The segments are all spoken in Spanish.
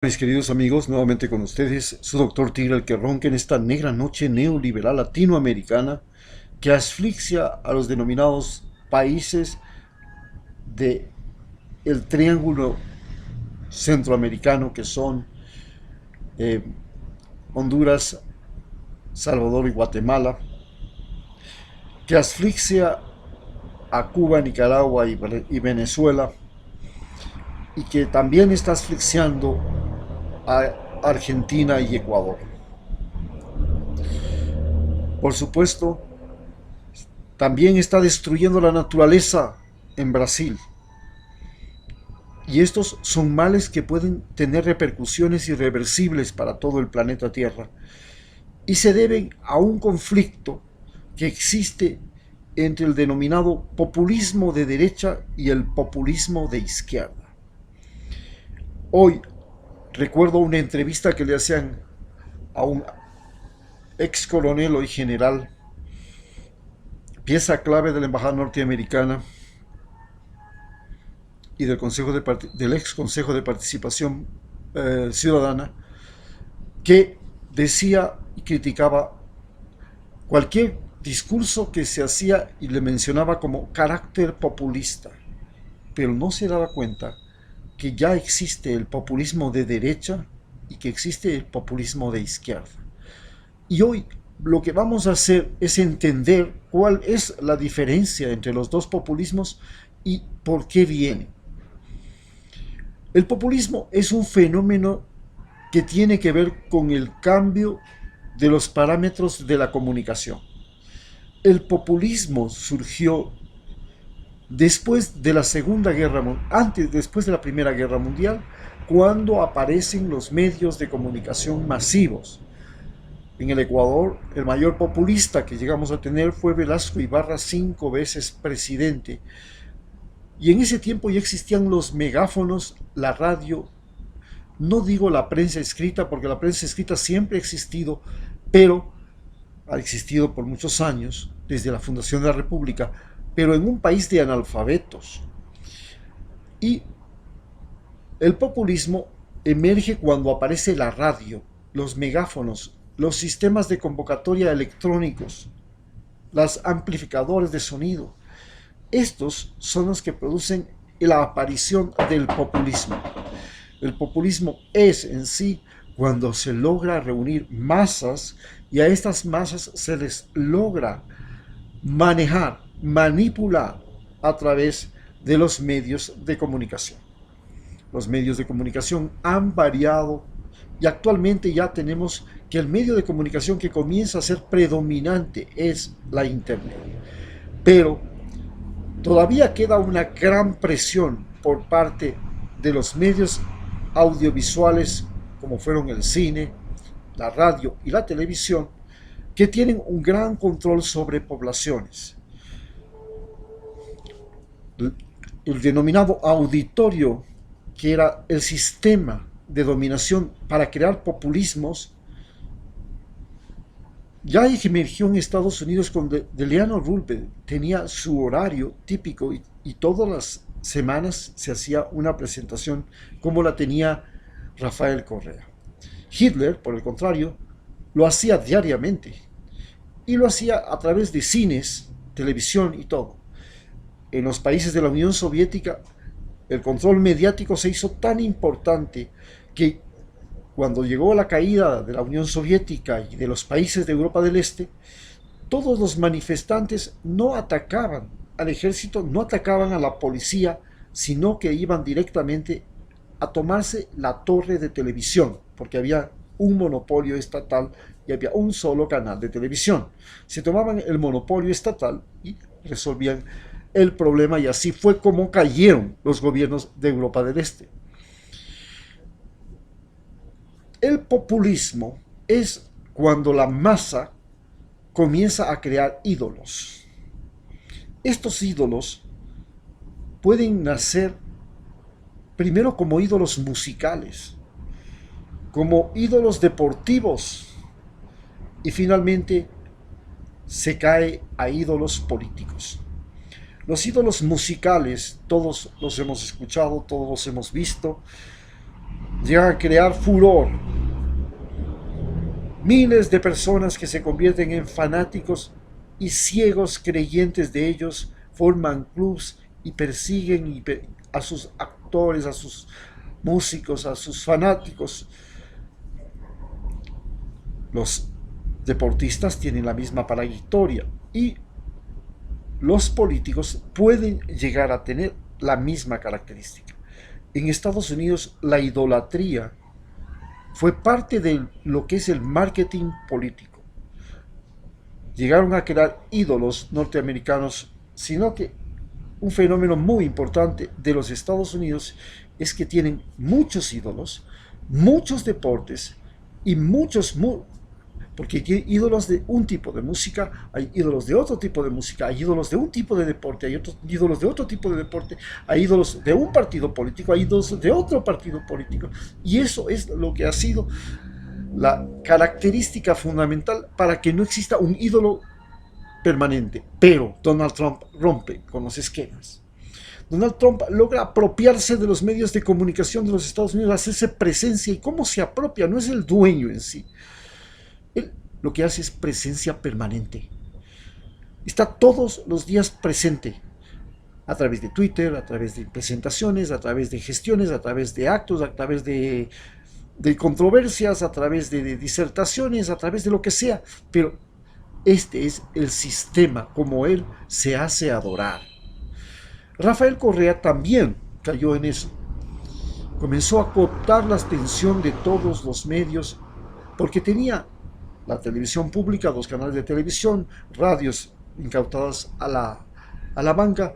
Mis queridos amigos, nuevamente con ustedes, su doctor Tigre el que ronca en esta negra noche neoliberal latinoamericana que asfixia a los denominados países de el triángulo centroamericano que son eh, Honduras, Salvador y Guatemala, que asfixia a Cuba, Nicaragua y Venezuela, y que también está asfixiando a Argentina y Ecuador. Por supuesto, también está destruyendo la naturaleza en Brasil. Y estos son males que pueden tener repercusiones irreversibles para todo el planeta Tierra. Y se deben a un conflicto que existe entre el denominado populismo de derecha y el populismo de izquierda. Hoy recuerdo una entrevista que le hacían a un ex coronel, hoy general, pieza clave de la embajada norteamericana y del ex Consejo de Participación Ciudadana, que decía y criticaba cualquier discurso que se hacía y le mencionaba como carácter populista, pero no se daba cuenta que ya existe el populismo de derecha y que existe el populismo de izquierda. Y hoy lo que vamos a hacer es entender cuál es la diferencia entre los dos populismos y por qué viene. El populismo es un fenómeno que tiene que ver con el cambio de los parámetros de la comunicación. El populismo surgió después de la Segunda Guerra Mundial, después de la Primera Guerra Mundial, cuando aparecen los medios de comunicación masivos. En el Ecuador, el mayor populista que llegamos a tener fue Velasco Ibarra, 5 veces presidente. Y en ese tiempo ya existían los megáfonos, la radio. No digo la prensa escrita, porque la prensa escrita siempre ha existido, pero ha existido por muchos años, desde la fundación de la República, pero en un país de analfabetos. Y el populismo emerge cuando aparece la radio, los megáfonos, los sistemas de convocatoria electrónicos, los amplificadores de sonido. Estos son los que producen la aparición del populismo. El populismo es en sí cuando se logra reunir masas y a estas masas se les logra manejar, manipular a través de los medios de comunicación. Los medios de comunicación han variado y actualmente ya tenemos que el medio de comunicación que comienza a ser predominante es la Internet. Pero todavía queda una gran presión por parte de los medios audiovisuales como fueron el cine, la radio y la televisión, que tienen un gran control sobre poblaciones. El denominado auditorio, que era el sistema de dominación para crear populismos, ya emergió en Estados Unidos cuando Eleanor Roosevelt tenía su horario típico y todas las semanas se hacía una presentación como la tenía Rafael Correa. Hitler, por el contrario, lo hacía diariamente y lo hacía a través de cines, televisión y todo. En los países de la Unión Soviética, el control mediático se hizo tan importante que cuando llegó la caída de la Unión Soviética y de los países de Europa del Este, todos los manifestantes no atacaban al ejército, no atacaban a la policía, sino que iban directamente a tomarse la torre de televisión, porque había un monopolio estatal y había un solo canal de televisión. Se tomaban el monopolio estatal y resolvían el problema, y así fue como cayeron los gobiernos de Europa del Este. El populismo es cuando la masa comienza a crear ídolos. Estos ídolos pueden nacer primero como ídolos musicales, como ídolos deportivos y finalmente se cae a ídolos políticos. Los ídolos musicales, todos los hemos escuchado, todos los hemos visto, llegan a crear furor. Miles de personas que se convierten en fanáticos y ciegos creyentes de ellos forman clubs y persiguen a sus actores, a sus músicos, a sus fanáticos. Los deportistas tienen la misma trayectoria y los políticos pueden llegar a tener la misma característica. En Estados Unidos la idolatría fue parte de lo que es el marketing político. Llegaron a crear ídolos norteamericanos, sino que un fenómeno muy importante de los Estados Unidos es que tienen muchos ídolos, muchos deportes y porque hay ídolos de un tipo de música, hay ídolos de otro tipo de música, hay ídolos de un tipo de deporte, hay ídolos de otro tipo de deporte, hay ídolos de un partido político, hay ídolos de otro partido político. Y eso es lo que ha sido la característica fundamental para que no exista un ídolo permanente. Pero Donald Trump rompe con los esquemas. Donald Trump logra apropiarse de los medios de comunicación de los Estados Unidos, hacerse presencia. ¿Y cómo se apropia? No es el dueño en sí. Él lo que hace es presencia permanente. Está todos los días presente. A través de Twitter, a través de presentaciones, a través de gestiones, a través de actos, a través de controversias, a través de disertaciones, a través de lo que sea. Pero este es el sistema como él se hace adorar. Rafael Correa también cayó en eso. Comenzó a cortar la atención de todos los medios porque tenía la televisión pública, 2 canales de televisión, radios incautadas a la banca,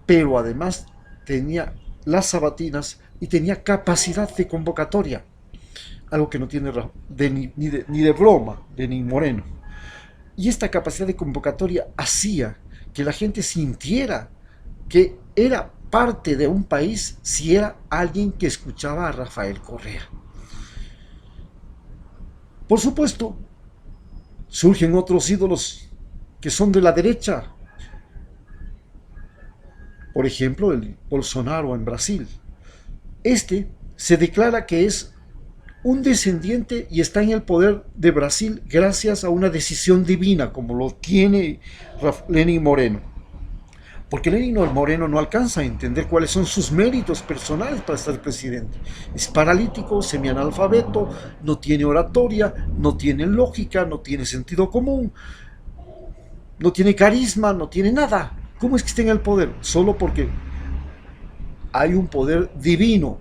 pero además tenía las sabatinas y tenía capacidad de convocatoria, algo que no tiene ni de broma Lenín Moreno. Y esta capacidad de convocatoria hacía que la gente sintiera que era parte de un país si era alguien que escuchaba a Rafael Correa. Por supuesto, surgen otros ídolos que son de la derecha. Por ejemplo, el Bolsonaro en Brasil. Este se declara que es un descendiente y está en el poder de Brasil gracias a una decisión divina, como lo tiene Lenín Moreno. Porque Lenín Moreno no alcanza a entender cuáles son sus méritos personales para estar presidente. Es paralítico, semianalfabeto, no tiene oratoria, no tiene lógica, no tiene sentido común, no tiene carisma, no tiene nada. ¿Cómo es que está en el poder? Solo porque hay un poder divino.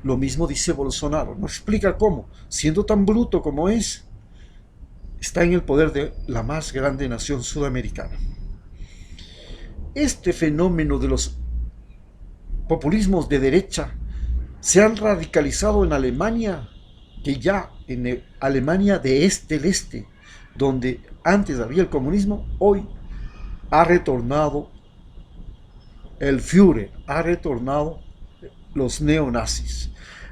Lo mismo dice Bolsonaro. No explica cómo, siendo tan bruto como es, está en el poder de la más grande nación sudamericana. Este fenómeno de los populismos de derecha se han radicalizado en Alemania, que ya en Alemania de del este, donde antes había el comunismo, hoy ha retornado el Führer, ha retornado los neonazis.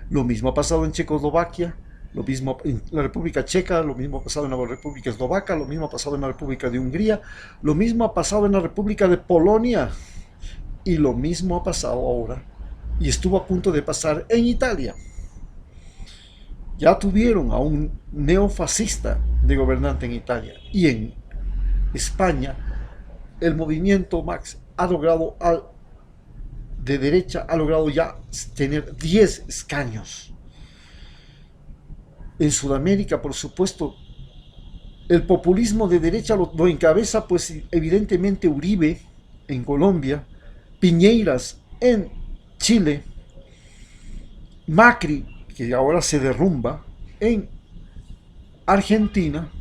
Lo mismo ha pasado en Checoslovaquia, lo mismo en la República Checa, lo mismo ha pasado en la República Eslovaca, lo mismo ha pasado en la República de Hungría, lo mismo ha pasado en la República de Polonia y lo mismo ha pasado ahora y estuvo a punto de pasar en Italia. Ya tuvieron a un neofascista de gobernante en Italia y en España el movimiento Max ha logrado de derecha ha logrado ya tener 10 escaños. En Sudamérica, por supuesto, el populismo de derecha lo encabeza, pues evidentemente Uribe en Colombia, Piñeiras en Chile, Macri, que ahora se derrumba, en Argentina,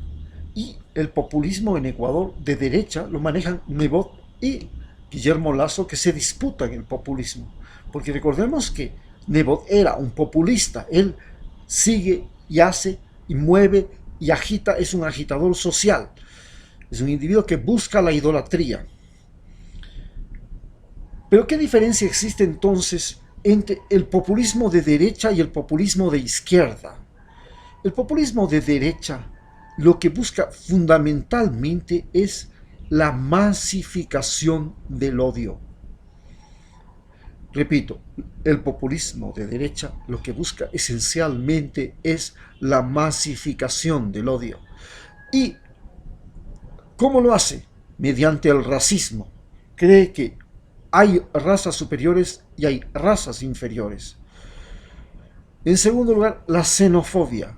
y el populismo en Ecuador de derecha lo manejan Nebot y Guillermo Lasso, que se disputan el populismo. Porque recordemos que Nebot era un populista, él sigue y hace y mueve y agita, es un agitador social, es un individuo que busca la idolatría. Pero ¿qué diferencia existe entonces entre el populismo de derecha y el populismo de izquierda? El populismo de derecha lo que busca fundamentalmente es la masificación del odio. Repito, el populismo de derecha lo que busca esencialmente es la masificación del odio. ¿Y cómo lo hace? Mediante el racismo. Cree que hay razas superiores y hay razas inferiores. En segundo lugar, la xenofobia.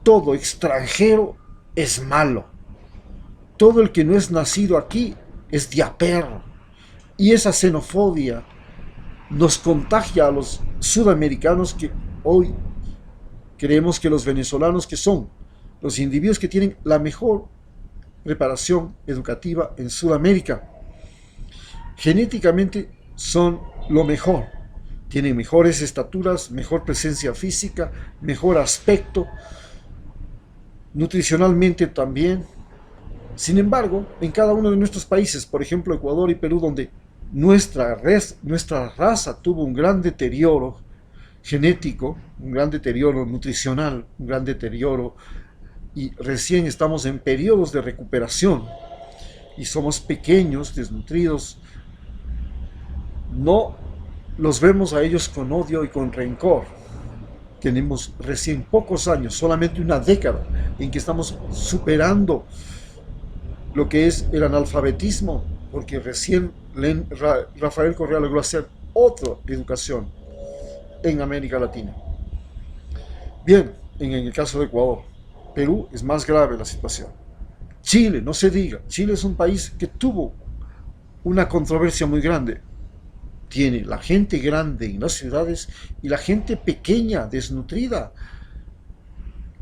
Todo extranjero es malo. Todo el que no es nacido aquí es diaperro. Y esa xenofobia nos contagia a los sudamericanos, que hoy creemos que los venezolanos, que son los individuos que tienen la mejor preparación educativa en Sudamérica, genéticamente son lo mejor, tienen mejores estaturas, mejor presencia física, mejor aspecto, nutricionalmente también. Sin embargo, en cada uno de nuestros países, por ejemplo Ecuador y Perú, donde nuestra raza tuvo un gran deterioro genético, un gran deterioro nutricional, un gran deterioro, y recién estamos en periodos de recuperación, y somos pequeños, desnutridos, no los vemos a ellos con odio y con rencor. Tenemos recién pocos años, solamente una década, en que estamos superando lo que es el analfabetismo, porque recién Rafael Correa logró hacer otra educación en América Latina. Bien, en el caso de Ecuador, Perú es más grave la situación. Chile, no se diga, Chile es un país que tuvo una controversia muy grande. Tiene la gente grande en las ciudades y la gente pequeña, desnutrida,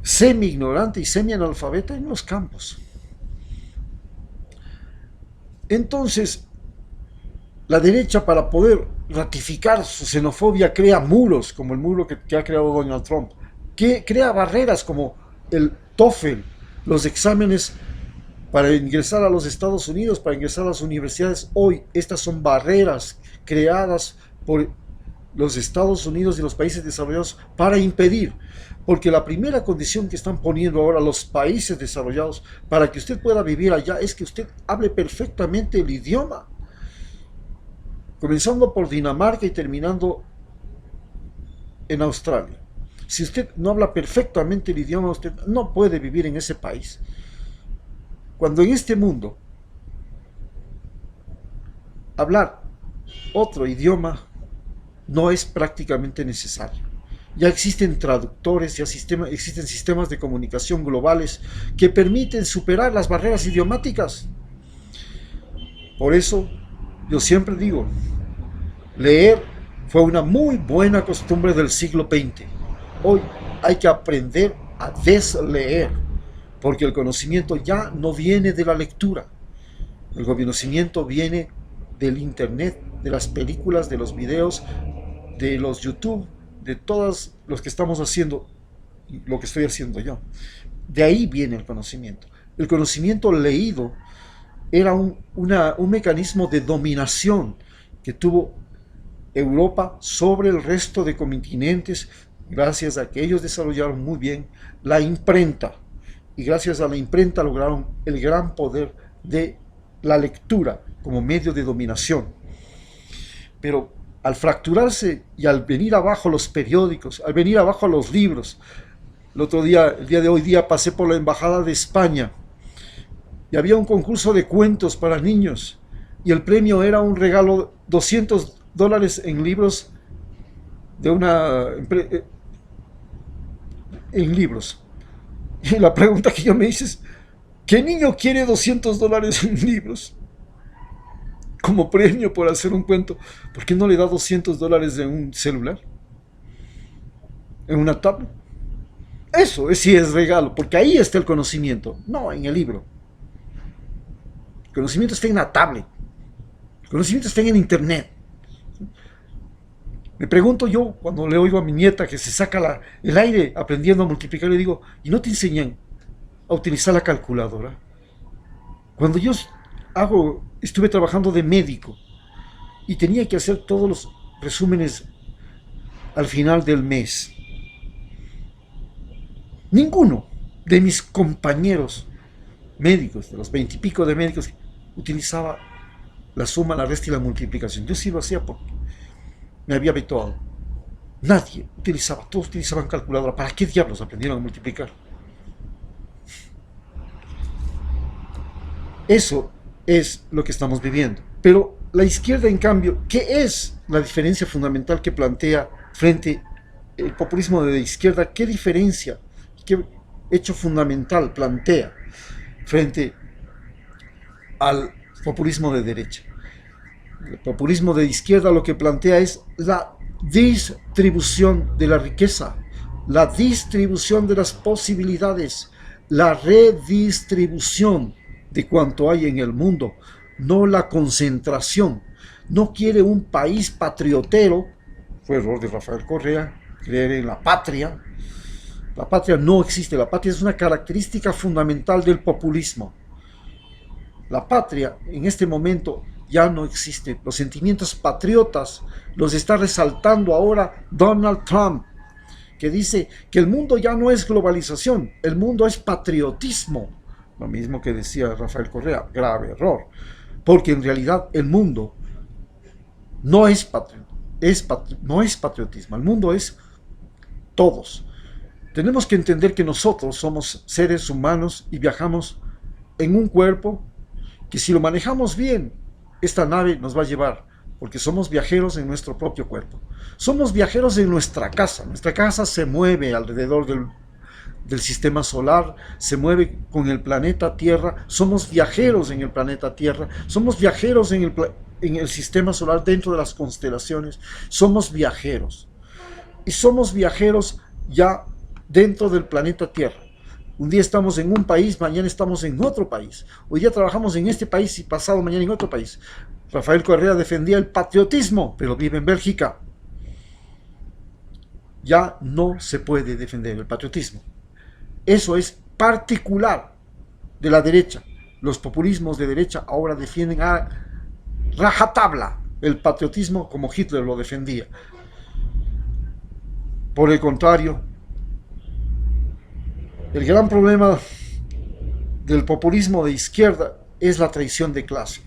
semi-ignorante y semi-analfabeta en los campos. Entonces, la derecha, para poder ratificar su xenofobia, crea muros, como el muro que ha creado Donald Trump, que crea barreras como el TOEFL, los exámenes para ingresar a los Estados Unidos, para ingresar a las universidades. Hoy estas son barreras creadas por los Estados Unidos y los países desarrollados para impedir, porque la primera condición que están poniendo ahora los países desarrollados para que usted pueda vivir allá es que usted hable perfectamente el idioma, comenzando por Dinamarca y terminando en Australia. Si usted no habla perfectamente el idioma, usted no puede vivir en ese país. Cuando en este mundo hablar otro idioma no es prácticamente necesario. Ya existen traductores, ya existen sistemas de comunicación globales que permiten superar las barreras idiomáticas. Por eso yo siempre digo, leer fue una muy buena costumbre del siglo XX. Hoy hay que aprender a desleer, porque el conocimiento ya no viene de la lectura. El conocimiento viene del internet, de las películas, de los videos, de los YouTube, de todos los que estamos haciendo, lo que estoy haciendo yo. De ahí viene el conocimiento. El conocimiento leído era un mecanismo de dominación que tuvo Europa sobre el resto de continentes, gracias a que ellos desarrollaron muy bien la imprenta, y gracias a la imprenta lograron el gran poder de la lectura como medio de dominación. Pero al fracturarse y al venir abajo los periódicos, al venir abajo los libros, el día de hoy día pasé por la embajada de España y había un concurso de cuentos para niños y el premio era un regalo, $200 en libros de en libros. Y la pregunta que yo me hice es, ¿qué niño quiere $200 en libros como premio por hacer un cuento? ¿Por qué no le da $200 en un celular? ¿En una tablet? Eso sí es regalo, porque ahí está el conocimiento, no en el libro. El conocimiento está en la tablet. El conocimiento está en internet. Me pregunto yo, cuando le oigo a mi nieta que se saca el aire aprendiendo a multiplicar, le digo, ¿y no te enseñan a utilizar la calculadora? Cuando yo estuve trabajando de médico y tenía que hacer todos los resúmenes al final del mes, ninguno de mis compañeros médicos, de los 20 y pico de médicos, utilizaba la suma, la resta y la multiplicación. Yo sí lo hacía me había habituado. Nadie utilizaba, todos utilizaban calculadora. ¿Para qué diablos aprendieron a multiplicar? Eso es lo que estamos viviendo. Pero la izquierda, en cambio, ¿qué es la diferencia fundamental que plantea frente al populismo de izquierda? ¿Qué diferencia, qué hecho fundamental plantea frente al populismo de derecha? El populismo de izquierda lo que plantea es la distribución de la riqueza, la distribución de las posibilidades, la redistribución de cuanto hay en el mundo, no la concentración. No quiere un país patriotero, fue error de Rafael Correa, creer en la patria. La patria no existe, la patria es una característica fundamental del populismo. La patria en este momento ya no existe. Los sentimientos patriotas los está resaltando ahora Donald Trump, que dice que el mundo ya no es globalización, el mundo es patriotismo. Lo mismo que decía Rafael Correa, grave error, porque en realidad el mundo no es patriotismo, el mundo es todos. Tenemos que entender que nosotros somos seres humanos y viajamos en un cuerpo que, si lo manejamos bien, esta nave nos va a llevar, porque somos viajeros en nuestro propio cuerpo. Somos viajeros en nuestra casa se mueve alrededor del sistema solar, se mueve con el planeta Tierra, somos viajeros en el planeta Tierra, somos viajeros en el sistema solar, dentro de las constelaciones, somos viajeros. Y somos viajeros ya dentro del planeta Tierra. Un día estamos en un país, mañana estamos en otro país. Hoy día trabajamos en este país y pasado mañana en otro país. Rafael Correa defendía el patriotismo, pero vive en Bélgica. Ya no se puede defender el patriotismo. Eso es particular de la derecha. Los populismos de derecha ahora defienden a rajatabla el patriotismo como Hitler lo defendía. Por el contrario, el gran problema del populismo de izquierda es la traición de clase.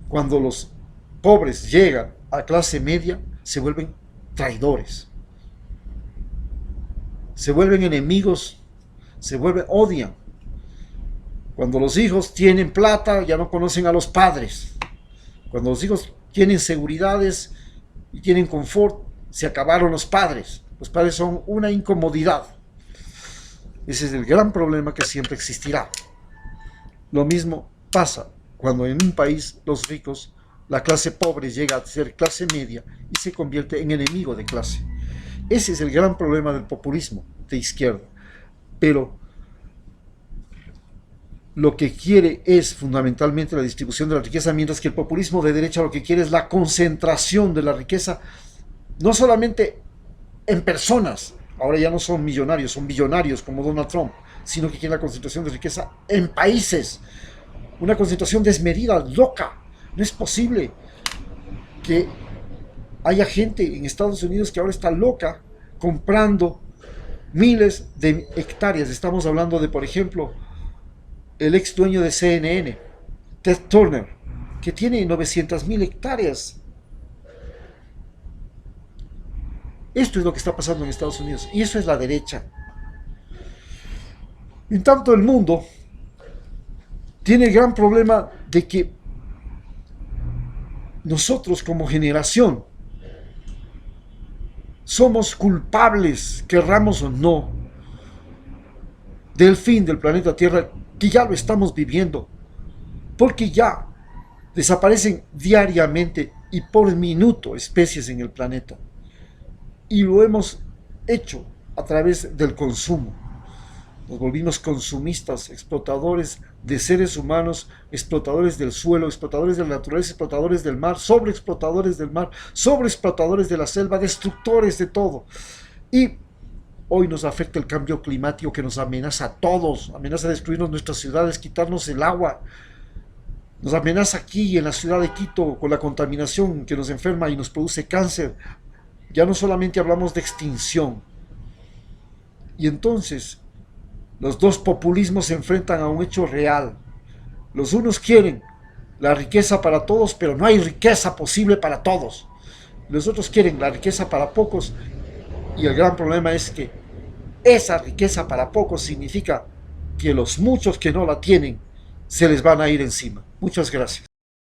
Cuando los pobres llegan a clase media, se vuelven traidores, se vuelven enemigos, odian. Cuando los hijos tienen plata, ya no conocen a los padres. Cuando los hijos tienen seguridades y tienen confort, se acabaron los padres. Los padres son una incomodidad. Ese es el gran problema que siempre existirá. Lo mismo pasa cuando en un país los ricos, la clase pobre llega a ser clase media y se convierte en enemigo de clase. Ese es el gran problema del populismo de izquierda. Pero lo que quiere es fundamentalmente la distribución de la riqueza, mientras que el populismo de derecha lo que quiere es la concentración de la riqueza, no solamente en personas. Ahora ya no son millonarios, son billonarios como Donald Trump, sino que quieren la concentración de riqueza en países. Una concentración desmedida, loca. No es posible que haya gente en Estados Unidos que ahora está loca comprando miles de hectáreas. Estamos hablando de, por ejemplo, el ex dueño de CNN, Ted Turner, que tiene 900.000 hectáreas. Esto es lo que está pasando en Estados Unidos, y eso es la derecha. En tanto, el mundo tiene el gran problema de que nosotros como generación somos culpables, querramos o no, del fin del planeta Tierra, que ya lo estamos viviendo, porque ya desaparecen diariamente y por minuto especies en el planeta. Y lo hemos hecho a través del consumo. Nos volvimos consumistas, explotadores de seres humanos, explotadores del suelo, explotadores de la naturaleza, explotadores del mar, sobreexplotadores del mar, sobreexplotadores de la selva, destructores de todo. Y hoy nos afecta el cambio climático que nos amenaza a todos, amenaza a destruirnos nuestras ciudades, quitarnos el agua. Nos amenaza aquí en la ciudad de Quito con la contaminación que nos enferma y nos produce cáncer. Ya no solamente hablamos de extinción. Y entonces los dos populismos se enfrentan a un hecho real. Los unos quieren la riqueza para todos, pero no hay riqueza posible para todos. Los otros quieren la riqueza para pocos y el gran problema es que esa riqueza para pocos significa que los muchos que no la tienen se les van a ir encima. Muchas gracias.